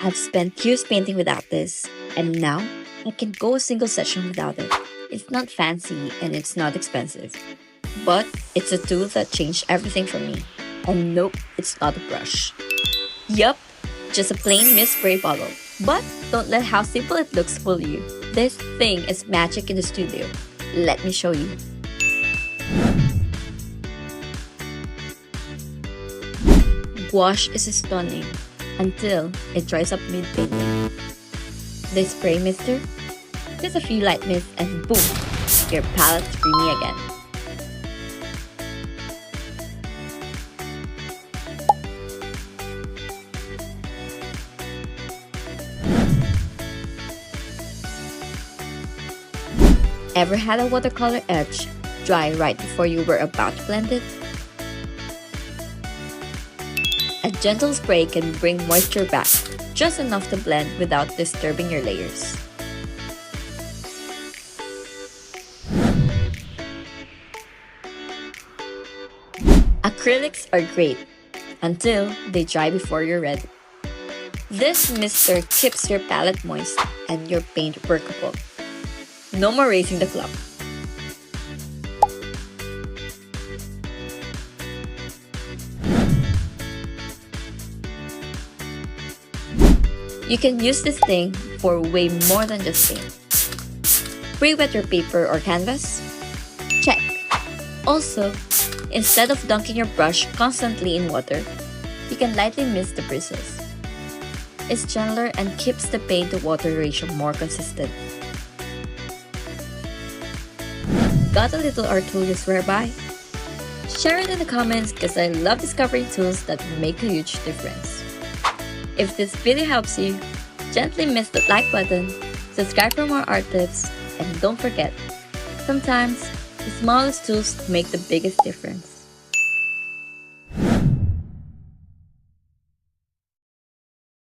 I've spent years painting without this, and now I can go a single session without it. It's not fancy and it's not expensive, but it's a tool that changed everything for me. And nope, it's not a brush. Yup, just a plain mist spray bottle. But don't let how simple it looks fool you. This thing is magic in the studio. Let me show you. Gouache is stunning until it dries up mid-painting. This spray mister, just a few light mists and boom, your palette's creamy again. Ever had a watercolor edge dry right before you were about to blend it? A gentle spray can bring moisture back, just enough to blend without disturbing your layers. Acrylics are great until they dry before you're ready. This mister keeps your palette moist and your paint workable. No more racing the clock. You can use this thing for way more than just paint. Pre-wet your paper or canvas? Check. Also, instead of dunking your brush constantly in water, you can lightly mist the bristles. It's gentler and keeps the paint to water ratio more consistent. Got a little art tool you swear by? Share it in the comments because I love discovering tools that make a huge difference. If this video helps you, gently miss the like button, subscribe for more art tips, and don't forget, sometimes the smallest tools make the biggest difference.